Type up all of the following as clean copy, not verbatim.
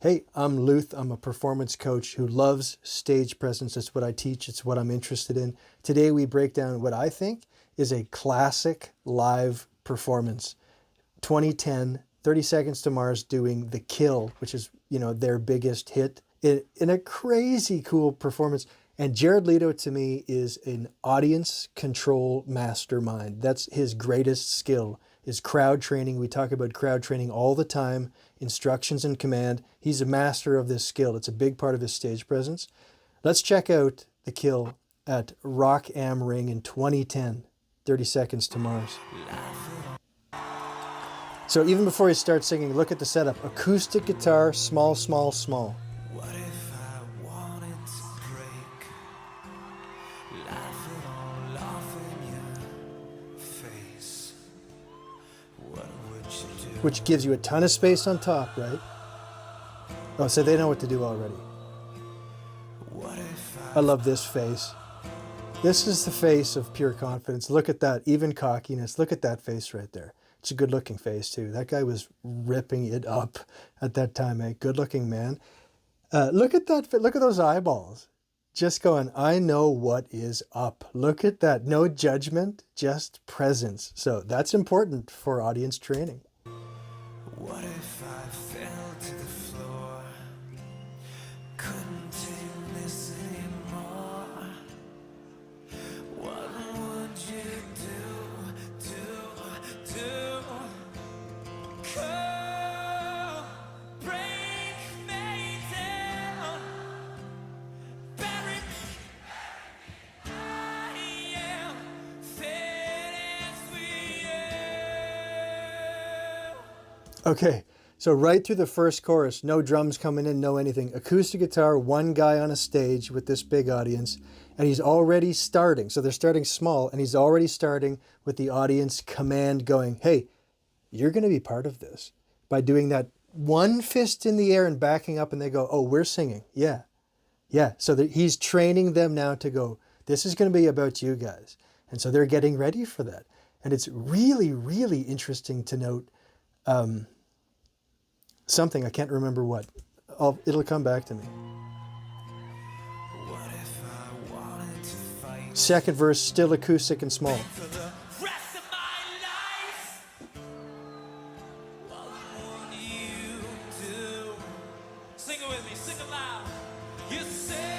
Hey, I'm Luth. I'm a performance coach who loves stage presence. It's what I teach. It's what I'm interested in. Today we break down what I think is a classic live performance. 2010, 30 Seconds to Mars doing The Kill, which is, their biggest hit in a crazy cool performance. And Jared Leto to me is an audience control mastermind. That's his greatest skill, is crowd training. We talk about crowd training all the time, instructions and command. He's a master of this skill. It's a big part of his stage presence. Let's check out The Kill at Rock Am Ring in 2010, 30 Seconds to Mars. So even before he starts singing, look at the setup. Acoustic guitar, small, small, small. What if I wanted to break, laughing all off in your face? What would you do? Which gives you a ton of space on top, right? Oh, so they know what to do already. What if I love this face. This is the face of pure confidence. Look at that, even cockiness. Look at that face right there. It's a good-looking face, too. That guy was ripping it up at that time, eh? Good-looking man. Look at that. Look at those eyeballs. Just going, I know what is up. Look at that. No judgment, just presence. So that's important for audience training. What if I fell to the floor? Couldn't take this anymore. What would you do? Come, break me down, bury me. I am finished with you. Okay, so right through the first chorus, no drums coming in, no anything. Acoustic guitar, one guy on a stage with this big audience, and he's already starting. So they're starting small, and he's already starting with the audience command going, hey, you're going to be part of this. By doing that one fist in the air and backing up, and they go, oh, we're singing. Yeah. So he's training them now to go, this is going to be about you guys. And so they're getting ready for that. And it's really, really interesting to note something, I can't remember what. It'll come back to me. What if I wanted to fight Second verse, still acoustic and small. for the rest of my life? What would you do? Sing it with me, sing it loud. You said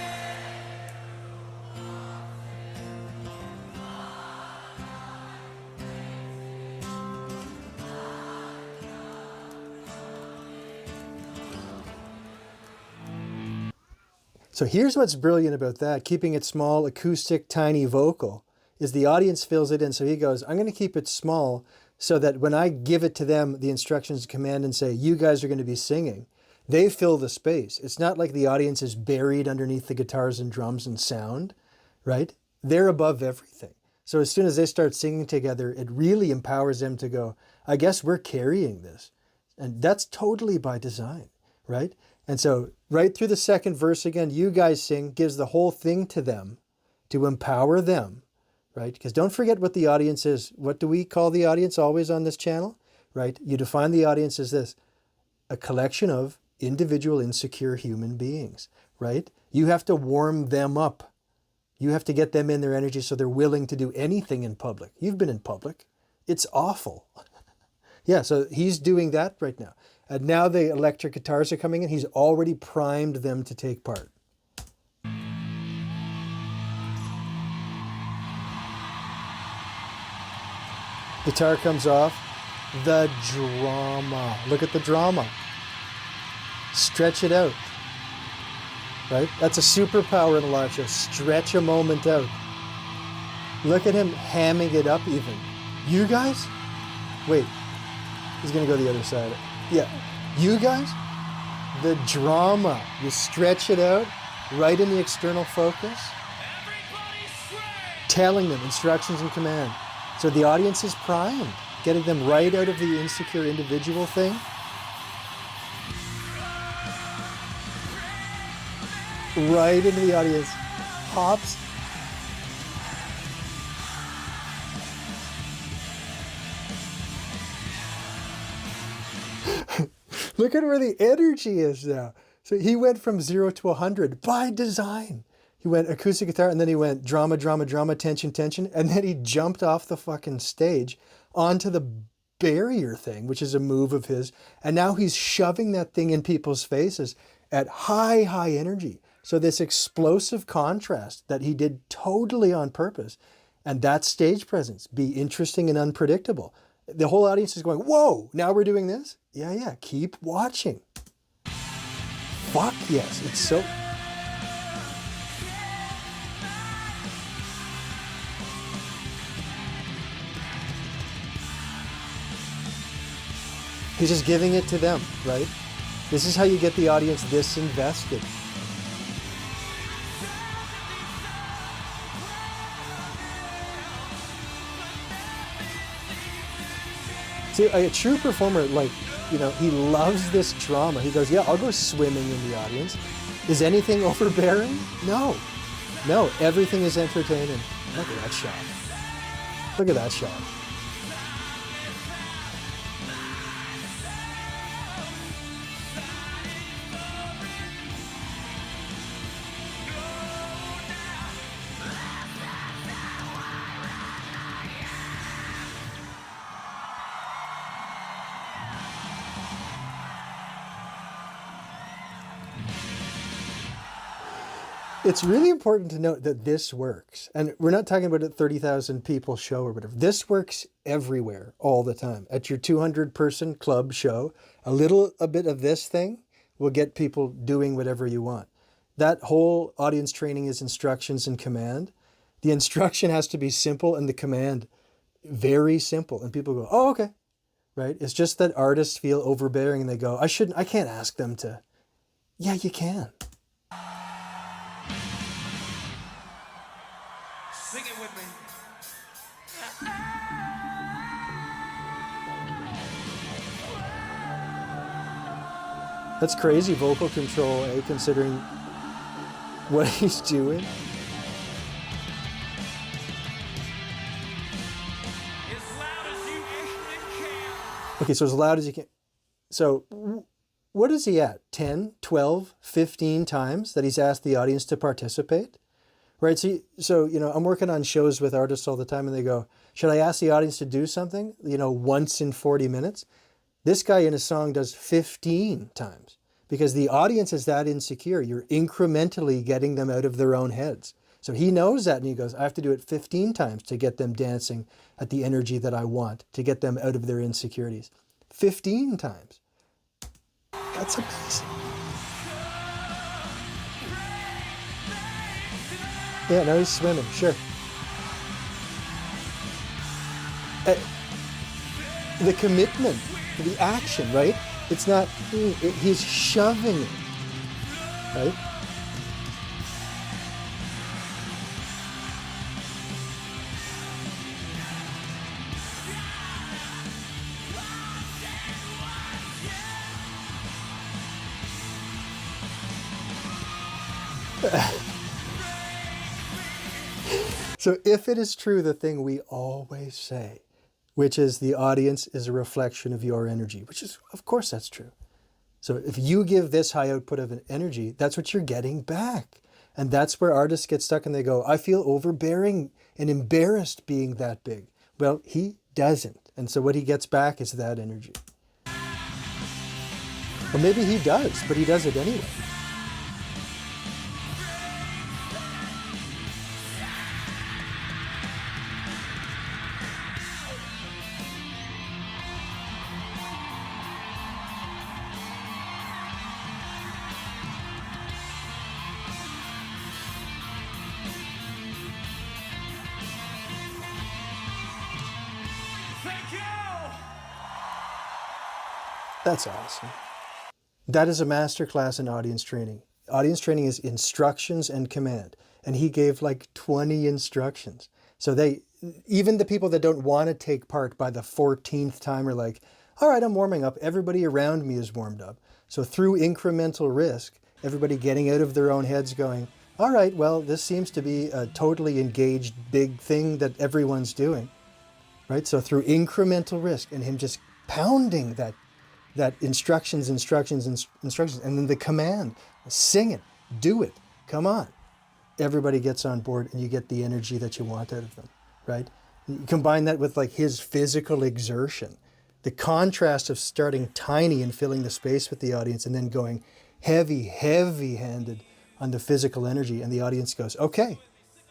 So here's what's brilliant about that, keeping it small, acoustic, tiny vocal, is the audience fills it in. So he goes, I'm going to keep it small so that when I give it to them, the instructions and command and say, you guys are going to be singing, they fill the space. It's not like the audience is buried underneath the guitars and drums and sound, right? They're above everything. So as soon as they start singing together, it really empowers them to go, I guess we're carrying this. And that's totally by design, right? And so right through the second verse again, you guys sing, gives the whole thing to them to empower them, right? Because don't forget what the audience is. What do we call the audience always on this channel, right? You define the audience as this, a collection of individual insecure human beings, right? You have to warm them up. You have to get them in their energy so they're willing to do anything in public. You've been in public. It's awful. Yeah, so he's doing that right now. And now the electric guitars are coming in. He's already primed them to take part. Guitar comes off. The drama. Look at the drama. Stretch it out. Right? That's a superpower in a live show. Stretch a moment out. Look at him hamming it up even. You guys? Wait. He's going to go the other side. Yeah. You guys? The drama. You stretch it out right in the external focus. Telling them instructions and command. So the audience is primed. Getting them right out of the insecure individual thing. Right into the audience. Hops. Look at where the energy is now. So he went from 0 to 100 by design. He went acoustic guitar, and then he went drama, drama, drama, tension, tension. And then he jumped off the fucking stage onto the barrier thing, which is a move of his. And now he's shoving that thing in people's faces at high, high energy. So this explosive contrast that he did totally on purpose. And that stage presence, be interesting and unpredictable. The whole audience is going, whoa, now we're doing this? Yeah, keep watching. Fuck yes, it's so... He's just giving it to them, right? This is how you get the audience this invested. See, a true performer, like, you know, he loves this drama. He goes, yeah, I'll go swimming in the audience. Is anything overbearing? No, everything is entertaining. Look at that shot. Look at that shot. It's really important to note that this works. And we're not talking about a 30,000 people show or whatever. This works everywhere all the time. At your 200-person club show, a bit of this thing will get people doing whatever you want. That whole audience training is instructions and command. The instruction has to be simple and the command very simple. And people go, oh, okay, right? It's just that artists feel overbearing and they go, I can't ask them to. Yeah, you can. Sing it with me. That's crazy vocal control, considering what he's doing. As loud as you can. Okay, so as loud as you can. So what is he at? 10, 12, 15 times that he's asked the audience to participate? Right, so you know, I'm working on shows with artists all the time and they go, should I ask the audience to do something, you know, once in 40 minutes? This guy in a song does 15 times because the audience is that insecure. You're incrementally getting them out of their own heads. So he knows that and he goes, I have to do it 15 times to get them dancing at the energy that I want, to get them out of their insecurities. 15 times. That's amazing. Yeah, now he's swimming, sure. The commitment, the action, right? It's not, he's shoving it, right? So if it is true, the thing we always say, which is the audience is a reflection of your energy, which is, of course, that's true. So if you give this high output of an energy, that's what you're getting back. And that's where artists get stuck and they go, I feel overbearing and embarrassed being that big. Well, he doesn't. And so what he gets back is that energy. Or maybe he does, but he does it anyway. Thank you. That's awesome. That is a masterclass in audience training. Audience training is instructions and command. And he gave like 20 instructions. So even the people that don't want to take part by the 14th time are like, all right, I'm warming up. Everybody around me is warmed up. So through incremental risk, everybody getting out of their own heads going, all right, well, this seems to be a totally engaged big thing that everyone's doing. Right? So through incremental risk and him just pounding that that instructions, instructions, and then the command, sing it, do it, come on. Everybody gets on board and you get the energy that you want out of them, right? You combine that with like his physical exertion, the contrast of starting tiny and filling the space with the audience and then going heavy-handed on the physical energy, and the audience goes, okay,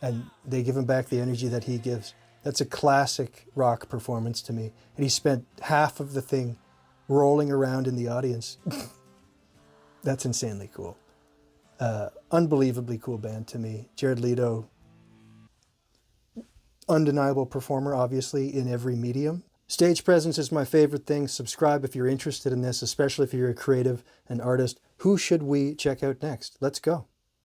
and they give him back the energy that he gives. That's a classic rock performance to me. And he spent half of the thing rolling around in the audience. That's insanely cool. Unbelievably cool band to me. Jared Leto, undeniable performer, obviously, in every medium. Stage presence is my favorite thing. Subscribe if you're interested in this, especially if you're a creative, an artist. Who should we check out next? Let's go.